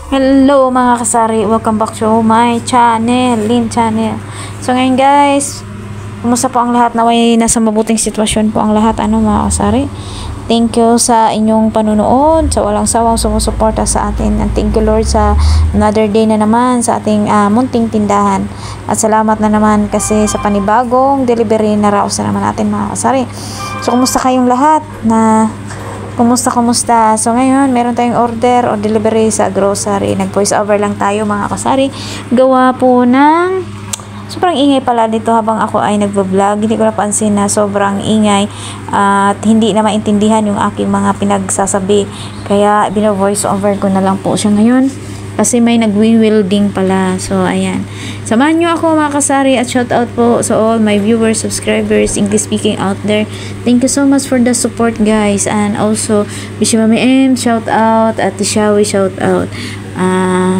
Hello mga kasari, welcome back to my channel, Lynn Channel. So ngayon guys, kumusta po ang lahat? Naway nasa mabuting sitwasyon po ang lahat, mga kasari. Thank you sa inyong panunood, sa walang sawang sumusuporta sa atin. And thank you Lord sa another day na naman sa ating munting tindahan. At salamat na naman kasi sa panibagong delivery na raos na naman natin mga kasari. So kumusta kayong lahat Kumusta? So ngayon, meron tayong order o delivery sa grocery. Nag-voice over lang tayo mga kasari. Gawa po ng sobrang ingay pala dito habang ako ay nagvo-vlog. Hindi ko napansin na sobrang ingay at hindi na maintindihan yung aking mga pinagsasabi. Kaya bino-voice over ko na lang po siya ngayon. Kasi may nagwi-wielding pala. So, ayan. Samahan nyo ako mga kasari at shout out po sa all my viewers, subscribers, English speaking out there. Thank you so much for the support guys. And also, Bishi Mami M, shout out. At Tishawi, shout out.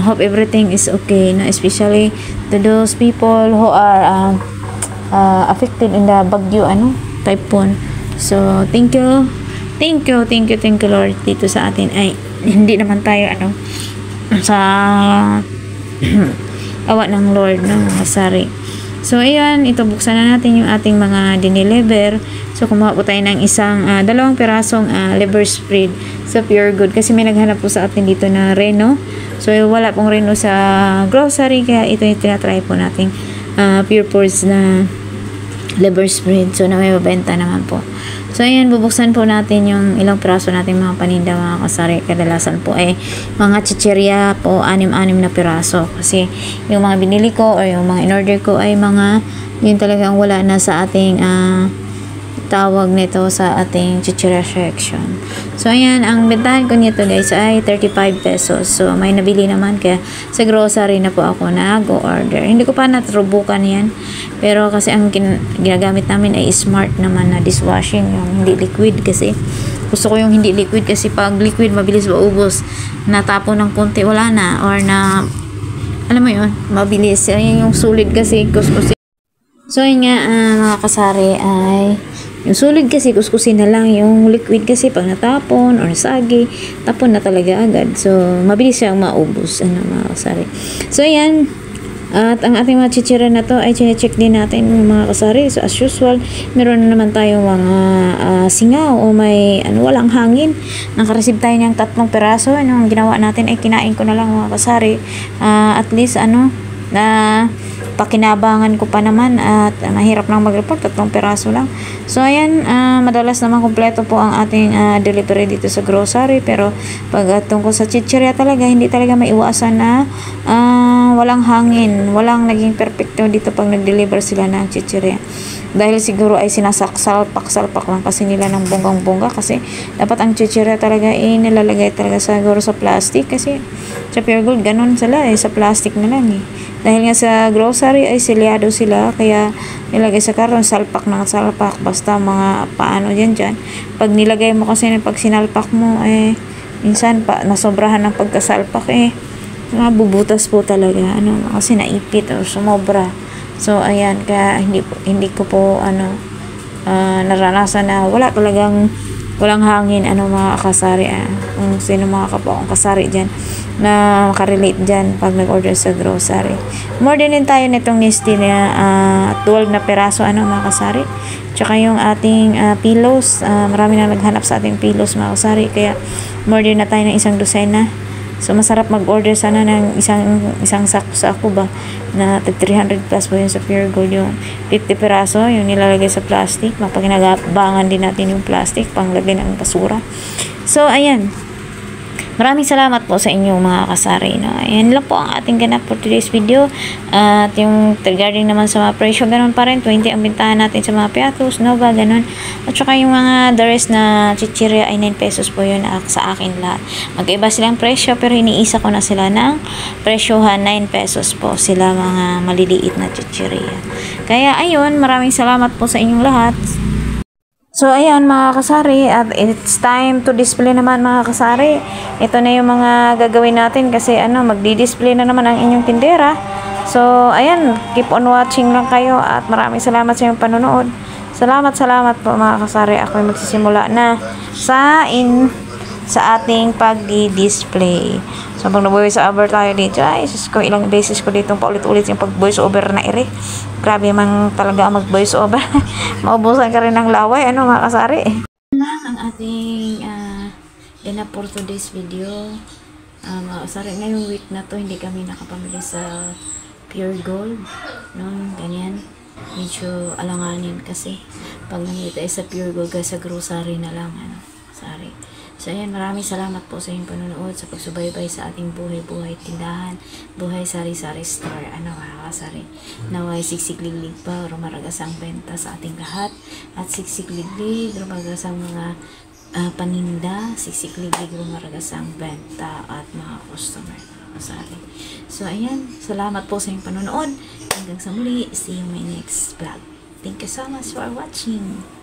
Hope everything is okay. No? Especially to those people who are affected in the Bagyo, typhoon. So, thank you. Thank you Lord dito sa atin. Ay, hindi naman tayo, sa awa ng Lord mga kasari. So ayan, ito buksan na natin yung ating mga diniliver. So kumuha po tayo ng dalawang pirasong liver spread sa Pure Good kasi may naghanap po sa atin dito na Reno. So wala pong Reno sa grocery kaya ito yung tinatry po nating Pure Foods na liver spread. So na may mabenta naman po. So ayan, bubuksan po natin yung ilang piraso natin mga paninda mga kasari. Kadalasan po ay mga chichirya po, 6 na piraso. Kasi yung mga binili ko or yung mga in-order ko ay mga yun talagang wala na sa ating tawag nito sa ating chichirya section. So ayan, ang bentahan ko nito guys ay 35 pesos. So may nabili naman kaya sa grocery na po ako nag-order. Hindi ko pa natrubukan yan. Pero kasi ang ginagamit namin ay smart naman na dishwashing, yung hindi liquid kasi gusto ko yung hindi liquid kasi pag liquid mabilis maubos. Natapon ng konti wala na or na alam mo yun, mabilis. Yung sulit kasi kuskusin. So yun nga mga kasari ay yung sulit kasi kuskusin na lang, yung liquid kasi pag natapon or nasagi, tapon na talaga agad. So mabilis siyang maubos mga kasari. So ayan, at ang ating mga chichira na to ay chine-check din natin mga kasari. So as usual, meron na naman tayong mga singaw o may walang hangin. Nakareceive tayo ng 3 piraso. Ang ginawa natin ay kinain ko na lang mga kasari. At least na pakinabangan ko pa naman at mahirap lang mag-report, 3 piraso lang. So ayan, madalas naman kompleto po ang ating delivery dito sa grocery, pero pag tungkol sa chichirya talaga, hindi talaga maiwasan na walang hangin, walang naging perfecto dito pag nag-deliver sila ng chichirya. Dahil siguro ay sinasaksalpak lang kasi nila ng bonggang-bongga kasi dapat ang chichirya talaga ay nilalagay talaga siguro sa plastic kasi sa Pure Gold ganun sila sa plastic na lang Dahil nga sa grocery ay selyado sila kaya nilagay sa karton salpak ng salpak basta mga paano dyan. Pag nilagay mo kasi pag sinalpak mo minsan pa nasobrahan ng pagkasalpak bubutas po talaga kasi naipit o sumobra. So ayan, kaya hindi ko po naranasan na walang hangin mga kasari kung sino mga kapwa kong kasari dyan na makarelate dyan pag nag-order sa grocery. More din tayo nitong Nestle na 12 na peraso mga kasari. Tsaka yung ating pillows, marami na naghanap sa ating pillows mga kasari kaya more din na tayo ng 1 dosena. So masarap mag-order sana ng isang sako ba na 300 plus po yun sa Pure Gold. Yung 50 peraso yung nilalagay sa plastic, mapaginabangan din natin yung plastic panglagay ng basura. So ayan, maraming salamat po sa inyong mga kasari. Ayan lang po ang ating ganap for today's video. At yung regarding naman sa mga presyo, ganun pa rin. 20 ang bintahan natin sa mga Piatos, Nova, ganun. At saka yung mga the rest na chichirya ay 9 pesos po yun sa akin lahat. Magkaiba silang presyo pero iniisa ko na sila ng presyohan. 9 pesos po sila mga maliliit na chichirya. Kaya ayun, maraming salamat po sa inyong lahat. So ayan mga kasari, at it's time to display naman mga kasari. Ito na yung mga gagawin natin kasi magdi-display na naman ang inyong tindera. So ayan, keep on watching lang kayo at maraming salamat sa inyong panonood. Salamat po mga kasari. Ako ay magsisimula na sa sa ating pag-display. So, pag na-voice over tayo dito, ay, sus ko, ilang beses ko dito paulit-ulit yung pag-voice over na ere. Grabe man talaga mag-voice over. Maubusan ka rin ng laway, ano mga kasari. Ang ating enough for today's video. Mga kasari, ngayong week na to, hindi kami nakapamili sa Pure Gold. No, ganyan. Medyo alanganin kasi pag nandito ay sa Pure Gold sa grocery na lang, ano, sorry. So ayan, maraming salamat po sa inyong panonood, sa pagsubaybay sa ating buhay-buhay tindahan, buhay sari-sari store, ano mga kasari. Naway siksikliglig pa, rumaragasang benta sa ating lahat, at siksikliglig, rumaragasang mga paninda, siksikliglig, rumaragasang benta at mga customer, mga kasari. So ayan, salamat po sa inyong panonood. Hanggang sa muli, see you in my next vlog. Thank you so much for watching.